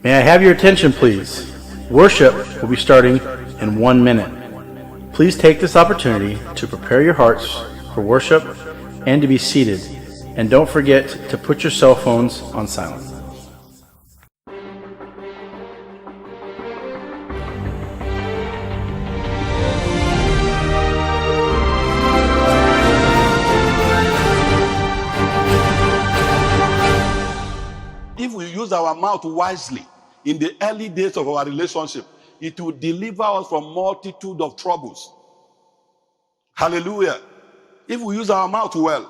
May I have your attention, please? Worship will be starting in 1 minute. Please take this opportunity to prepare your hearts for worship and to be seated. And don't forget to put your cell phones on silent. If we use our mouth wisely in the early days of our relationship, it will deliver us from multitude of troubles. Hallelujah. If we use our mouth well,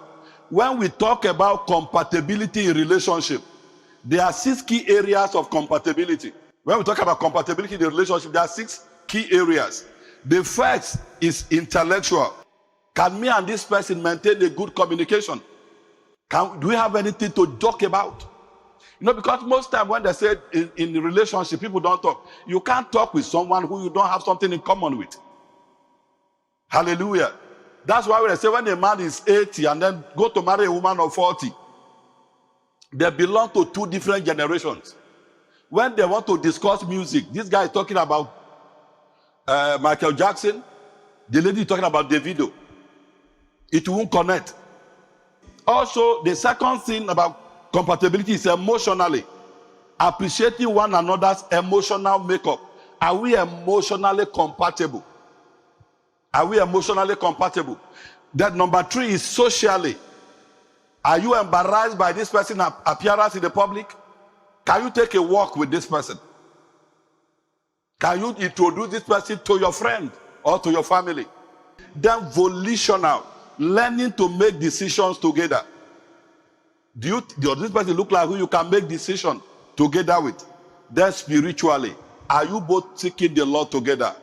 when we talk about compatibility in relationship, there are 6 key areas of compatibility. When we talk about compatibility in the relationship, there are 6 key areas. The first is intellectual. Can me and this person maintain a good communication? Do we have anything to talk about? Because most time when they say in a relationship, people don't talk. You can't talk with someone who you don't have something in common with. Hallelujah. That's why when they say when a man is 80 and then go to marry a woman of 40, they belong to 2 different generations. When they want to discuss music, this guy is talking about Michael Jackson, the lady is talking about Davido. It won't connect. Also, the second thing about compatibility is emotionally. Appreciating one another's emotional makeup. Are we emotionally compatible? Are we emotionally compatible? That number 3 is socially. Are you embarrassed by this person's appearance in the public? Can you take a walk with this person? Can you introduce this person to your friend or to your family? Then volitional. Learning to make decisions together. Does this person look like who you can make decisions together with? Then spiritually, are you both seeking the Lord together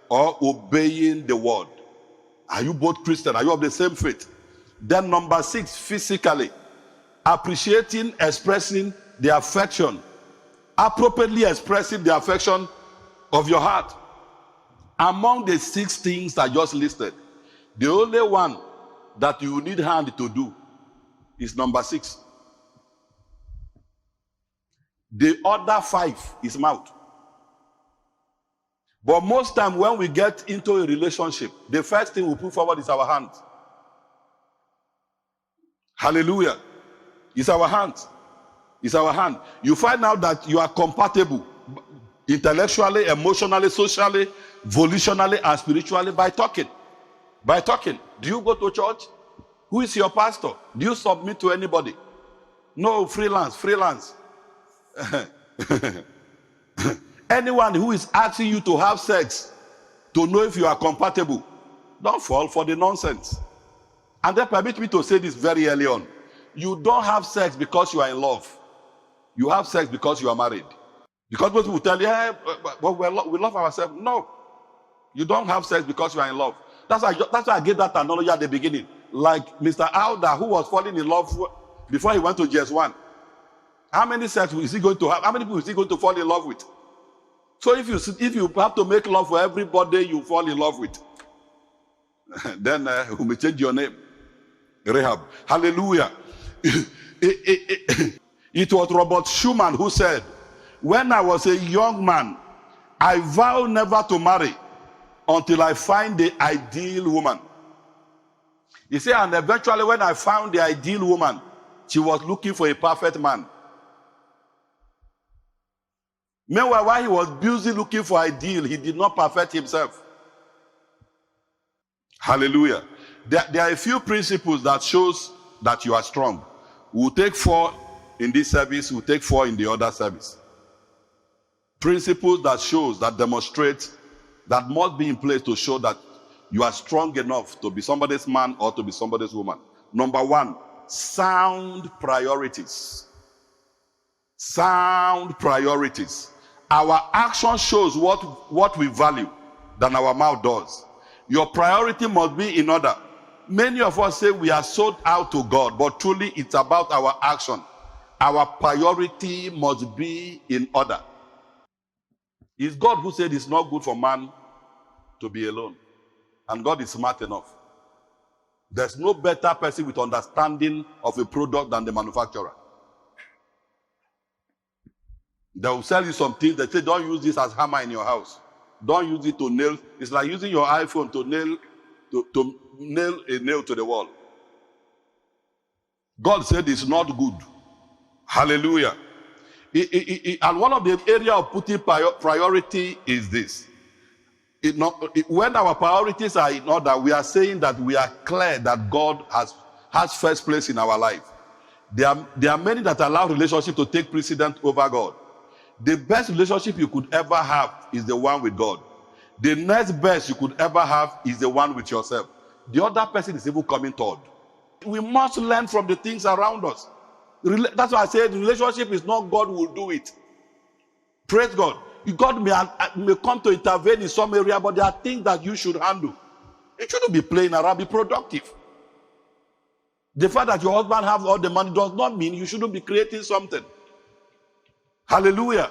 or obeying the word? Are you both Christian? Are you of the same faith? Then number 6, physically, appreciating, expressing the affection, appropriately expressing the affection of your heart. Among the 6 things I just listed, the only one that you need hand to do is number 6. The other 5 is mouth. But most time when we get into a relationship, the first thing we put forward is our hands. Hallelujah. It's our hands. It's our hand. You find out that you are compatible intellectually, emotionally, socially, volitionally, and spiritually by talking. By talking. Do you go to church? Who is your pastor? Do you submit to anybody? No, freelance. Anyone who is asking you to have sex to know if you are compatible, don't fall for the nonsense. And then permit me to say this very early on. You don't have sex because you are in love. You have sex because you are married. Because most people tell you, hey, but we love ourselves. No. You don't have sex because you are in love. That's why I gave that analogy at the beginning. Like Mr. Alda, who was falling in love before he went to GS1. How many sex is he going to have? How many people is he going to fall in love with? So if you have to make love for everybody you fall in love with, then we may change your name. Rahab. Hallelujah. It was Robert Schumann who said, when I was a young man, I vowed never to marry until I find the ideal woman. He said, and eventually when I found the ideal woman, she was looking for a perfect man. Meanwhile, while he was busy looking for ideal, he did not perfect himself. Hallelujah. There are a few principles that shows that you are strong. We'll take 4 in this service, we'll take 4 in the other service. Principles that shows, that demonstrate, that must be in place to show that you are strong enough to be somebody's man or to be somebody's woman. Number 1, sound priorities. Sound priorities. Our action shows what we value than our mouth does. Your priority must be in order. Many of us say we are sold out to God, but truly it's about our action. Our priority must be in order. It's God who said it's not good for man to be alone. And God is smart enough. There's no better person with understanding of a product than the manufacturer. They will sell you some things. They say, don't use this as hammer in your house. Don't use it to nail. It's like using your iPhone to nail a nail to the wall. God said it's not good. Hallelujah. And one of the areas of putting priority is this. When our priorities are in order, we are saying that we are clear that God has first place in our life. There are many that allow relationship to take precedence over God. The best relationship you could ever have is the one with God. The next best you could ever have is the one with yourself. The other person is even coming third. We must learn from the things around us. That's why I said relationship is not God will do it. Praise God. God may come to intervene in some area, but there are things that you should handle. You shouldn't be playing around, be productive. The fact that your husband has all the money does not mean you shouldn't be creating something. Hallelujah.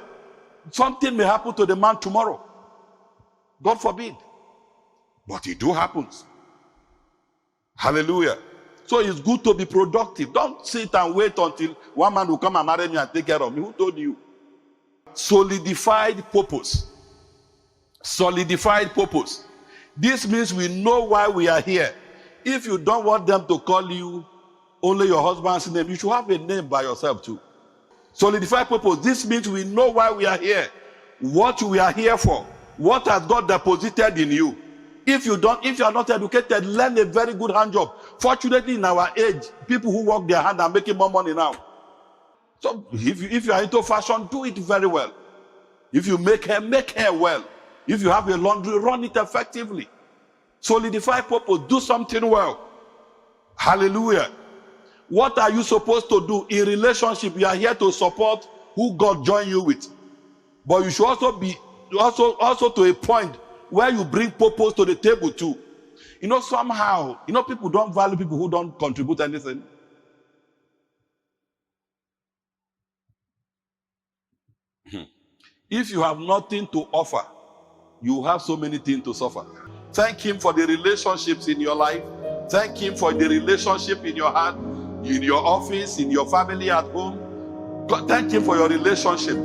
Something may happen to the man tomorrow. God forbid. But it do happens. Hallelujah. So it's good to be productive. Don't sit and wait until one man will come and marry me and take care of me. Who told you? Solidified purpose. Solidified purpose. This means we know why we are here. If you don't want them to call you only your husband's name, you should have a name by yourself too. Solidified purpose. This means we know why we are here, what we are here for, what has God deposited in you. If you are not educated, learn a very good hand job. Fortunately, in our age, people who work their hand are making more money now. So if you are into fashion, do it very well. If you make hair well. If you have a laundry, run it effectively. Solidify purpose, do something well. Hallelujah. What are you supposed to do in relationship? You are here to support who God joined you with. But you should also be also to a point where you bring purpose to the table too. Somehow, people don't value people who don't contribute anything. If you have nothing to offer, you have so many things to suffer. Thank Him for the relationships in your life. Thank Him for the relationship in your heart, in your office, in your family at home. Thank Him for your relationship.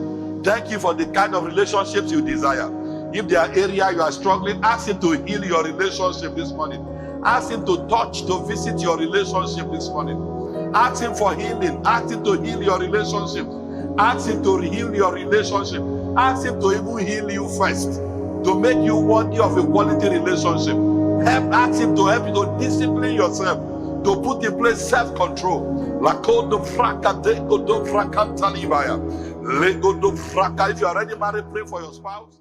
Thank Him for the kind of relationships you desire. If there are areas you are struggling, ask Him to heal your relationship this morning. Ask Him to touch, to visit your relationship this morning. Ask Him for healing. Ask Him to heal your relationship. Ask Him to heal your relationship. Ask Him to even heal you first, to make you worthy of a quality relationship. Ask Him to help you to discipline yourself, to put in place self-control. If you are already married, pray for your spouse.